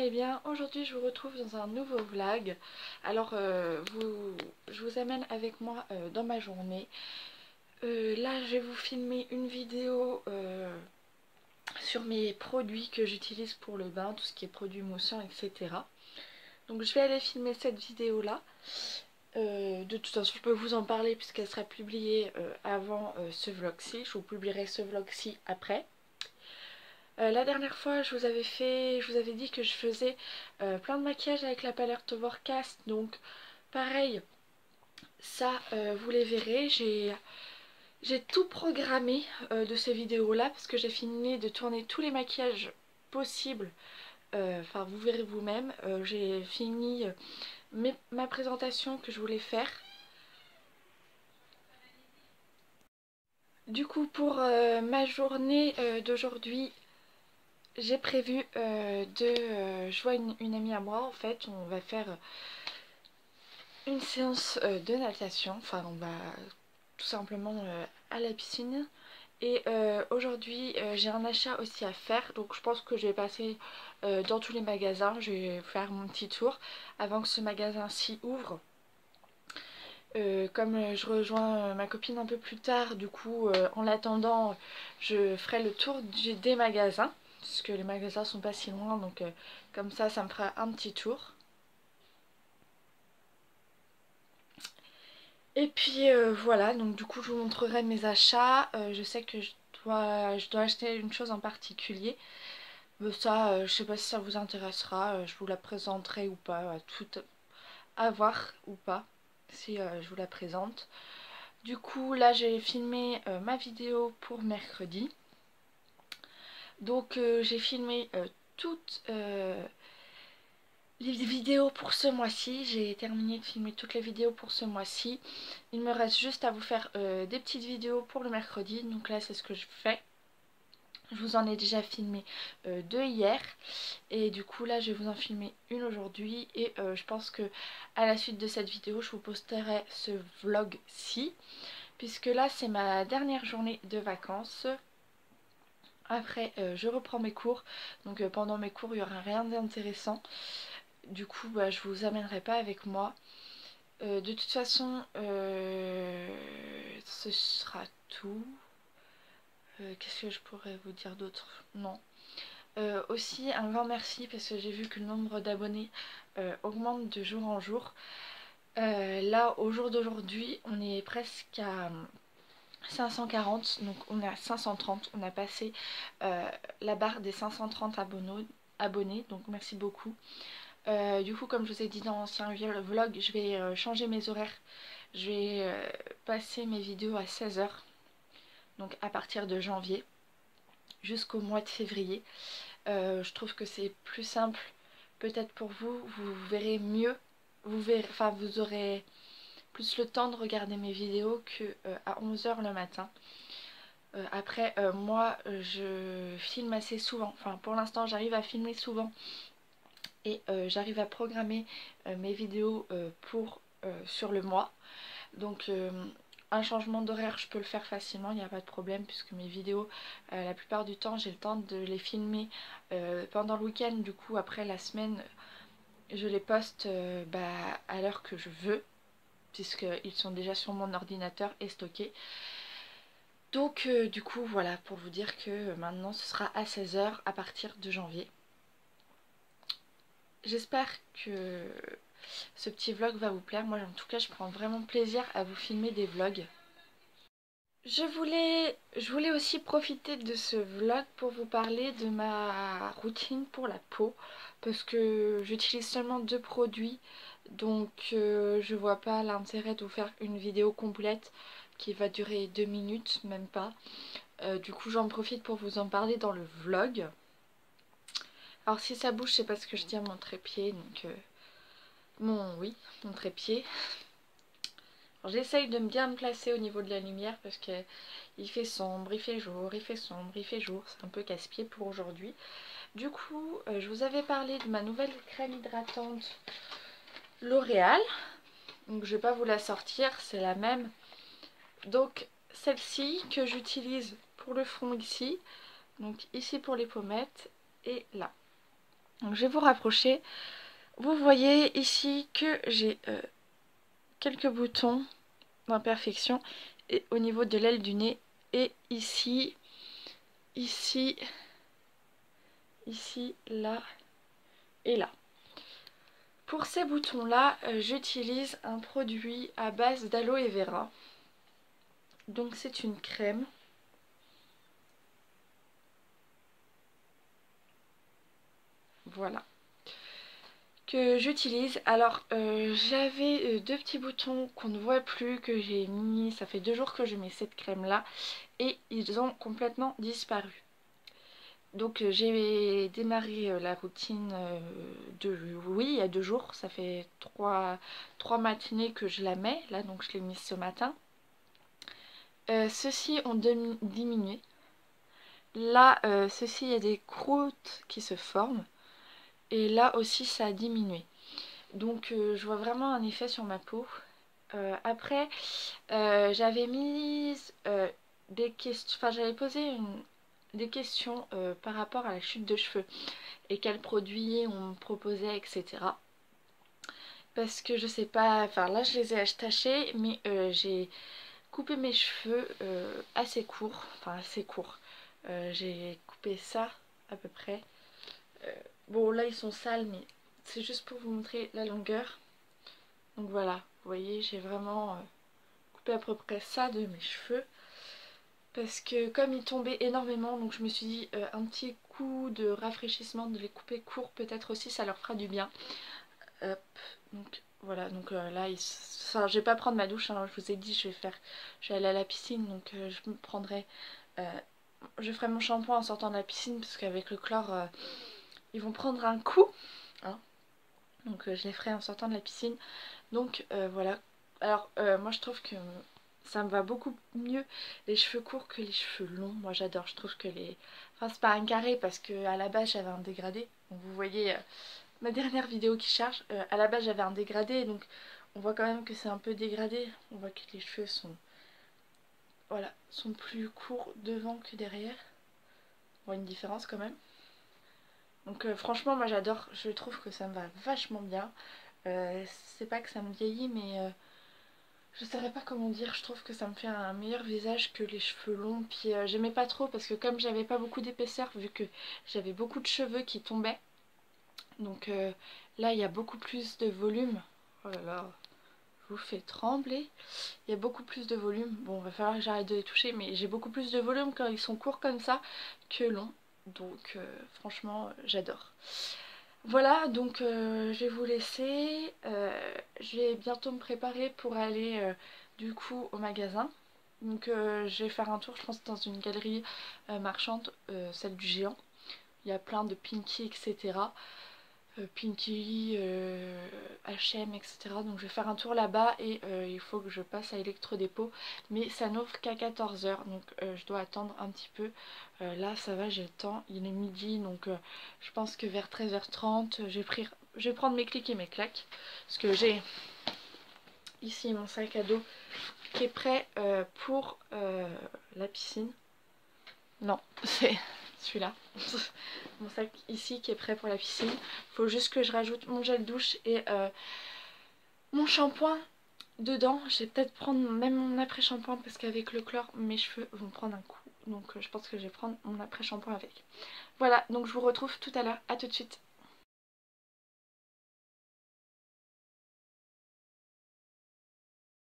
allez bien. Aujourd'hui je vous retrouve dans un nouveau vlog. Alors je vous amène avec moi dans ma journée. Là je vais vous filmer une vidéo sur mes produits que j'utilise pour le bain, tout ce qui est produits moussants, etc. Donc je vais aller filmer cette vidéo là. De toute façon je peux vous en parler puisqu'elle sera publiée avant ce vlog-ci. Je vous publierai ce vlog-ci après. La dernière fois je vous avais dit que je faisais plein de maquillage avec la palette Overcast, donc pareil, ça vous les verrez. J'ai tout programmé de ces vidéos là parce que j'ai fini de tourner tous les maquillages possibles. Enfin vous verrez vous-même. J'ai fini ma présentation que je voulais faire. Du coup pour ma journée d'aujourd'hui, j'ai prévu je vois une amie à moi, en fait, on va faire une séance de natation, enfin on va tout simplement à la piscine. Et aujourd'hui j'ai un achat aussi à faire, donc je pense que je vais passer dans tous les magasins, je vais faire mon petit tour avant que ce magasin-ci ouvre. Comme je rejoins ma copine un peu plus tard, du coup en l'attendant je ferai le tour des magasins, parce que les magasins sont pas si loin, donc comme ça me fera un petit tour. Et puis voilà, donc du coup je vous montrerai mes achats. Je sais que je dois acheter une chose en particulier, mais ça je sais pas si ça vous intéressera, je vous la présenterai ou pas, tout à voir ou pas si je vous la présente. Du coup là j'ai filmé ma vidéo pour mercredi. Donc j'ai filmé toutes les vidéos pour ce mois-ci. J'ai terminé de filmer toutes les vidéos pour ce mois-ci. Il me reste juste à vous faire des petites vidéos pour le mercredi. Donc là c'est ce que je fais. Je vous en ai déjà filmé deux hier. Et du coup là je vais vous en filmer une aujourd'hui. Et je pense que à la suite de cette vidéo je vous posterai ce vlog-ci, puisque là c'est ma dernière journée de vacances. Après je reprends mes cours, donc pendant mes cours il n'y aura rien d'intéressant. Du coup bah, je vous amènerai pas avec moi. De toute façon ce sera tout. Qu'est-ce que je pourrais vous dire d'autre? Non. Aussi un grand merci parce que j'ai vu que le nombre d'abonnés augmente de jour en jour. Là au jour d'aujourd'hui on est presque à 540, donc on est à 530, on a passé la barre des 530 abonnés, donc merci beaucoup. Du coup comme je vous ai dit dans l'ancien vlog, je vais changer mes horaires, je vais passer mes vidéos à 16 h, donc à partir de janvier jusqu'au mois de février. Je trouve que c'est plus simple peut-être pour vous, vous verrez mieux, vous aurez plus le temps de regarder mes vidéos que à 11 h le matin. Après moi je filme assez souvent, enfin pour l'instant j'arrive à filmer souvent et j'arrive à programmer mes vidéos sur le mois. Donc un changement d'horaire je peux le faire facilement, il n'y a pas de problème, puisque mes vidéos la plupart du temps j'ai le temps de les filmer pendant le week-end. Du coup après la semaine je les poste à l'heure que je veux, puisqu'ils sont déjà sur mon ordinateur et stockés. Donc du coup voilà, pour vous dire que maintenant ce sera à 16 h à partir de janvier. J'espère que ce petit vlog va vous plaire. Moi en tout cas je prends vraiment plaisir à vous filmer des vlogs. Je voulais aussi profiter de ce vlog pour vous parler de ma routine pour la peau, parce que j'utilise seulement deux produits, donc je vois pas l'intérêt de vous faire une vidéo complète qui va durer 2 minutes, même pas. Du coup j'en profite pour vous en parler dans le vlog. Alors si ça bouge c'est parce que je tiens mon trépied, donc mon trépied. J'essaye de bien me placer au niveau de la lumière parce qu'il fait sombre, il fait jour, il fait sombre, il fait jour. C'est un peu casse-pied pour aujourd'hui. Du coup, je vous avais parlé de ma nouvelle crème hydratante L'Oréal. Donc je vais pas vous la sortir, c'est la même. Donc celle-ci que j'utilise pour le front ici. Donc ici pour les pommettes et là. Donc je vais vous rapprocher. Vous voyez ici que j'ai quelques boutons d'imperfection et au niveau de l'aile du nez et ici, ici, là et là. Pour ces boutons là, j'utilise un produit à base d'aloe vera. Donc c'est une crème. Voilà. Que j'utilise. Alors j'avais deux petits boutons qu'on ne voit plus, que j'ai mis, ça fait 2 jours que je mets cette crème là et ils ont complètement disparu. Donc j'ai démarré la routine oui, il y a 2 jours, ça fait 3 matinées que je la mets là, donc je l'ai mise ce matin. Ceux-ci ont diminué. Là, ceux-ci, il y a des croûtes qui se forment et là aussi ça a diminué. Donc je vois vraiment un effet sur ma peau. Après, j'avais mis des questions, enfin j'avais posé des questions par rapport à la chute de cheveux et quels produits on me proposait, etc. Parce que je sais pas, enfin là je les ai tachés, mais j'ai coupé mes cheveux assez courts, enfin assez courts. J'ai coupé ça à peu près. Bon là ils sont sales, mais c'est juste pour vous montrer la longueur. Donc voilà, vous voyez, j'ai vraiment coupé à peu près ça de mes cheveux. Parce que comme ils tombaient énormément, donc je me suis dit un petit coup de rafraîchissement, de les couper court, peut-être aussi ça leur fera du bien. Hop, donc voilà, donc là, enfin, je vais pas prendre ma douche, hein, je vous ai dit, je vais aller à la piscine, donc je me prendrai, je ferai mon shampoing en sortant de la piscine, parce qu'avec le chlore, ils vont prendre un coup, hein. Donc je les ferai en sortant de la piscine. Donc voilà. Alors moi je trouve que ça me va beaucoup mieux les cheveux courts que les cheveux longs. Moi j'adore, je trouve que les... Enfin c'est pas un carré parce que à la base j'avais un dégradé. Donc vous voyez ma dernière vidéo qui charge. À la base j'avais un dégradé, donc on voit quand même que c'est un peu dégradé. On voit que les cheveux sont... Voilà, sont plus courts devant que derrière. On voit une différence quand même. Donc franchement moi j'adore, je trouve que ça me va vachement bien. C'est pas que ça me vieillit, mais je saurais pas comment dire, je trouve que ça me fait un meilleur visage que les cheveux longs. Puis j'aimais pas trop parce que comme j'avais pas beaucoup d'épaisseur, vu que j'avais beaucoup de cheveux qui tombaient, donc là il y a beaucoup plus de volume. Oh là là, je vous fais trembler. Il y a beaucoup plus de volume. Bon, va falloir que j'arrête de les toucher, mais j'ai beaucoup plus de volume quand ils sont courts comme ça que longs. Donc franchement, j'adore. Voilà, donc je vais vous laisser. Je vais bientôt me préparer pour aller du coup au magasin. Donc je vais faire un tour, je pense, dans une galerie marchande, celle du Géant. Il y a plein de Pinky, etc. Pinky, H&M, etc. Donc je vais faire un tour là-bas et il faut que je passe à Electrodépôt. Mais ça n'ouvre qu'à 14 h, donc je dois attendre un petit peu. Là ça va, j'ai le temps, il est midi, donc je pense que vers 13h30, je vais prendre mes clics et mes claques. Parce que j'ai ici mon sac à dos qui est prêt pour la piscine. Non, c'est celui-là. Mon sac ici qui est prêt pour la piscine. Il faut juste que je rajoute mon gel douche et mon shampoing dedans. Je vais peut-être prendre même mon après-shampoing parce qu'avec le chlore, mes cheveux vont prendre un coup. Donc je pense que je vais prendre mon après-shampoing avec. Voilà, donc je vous retrouve tout à l'heure. A tout de suite.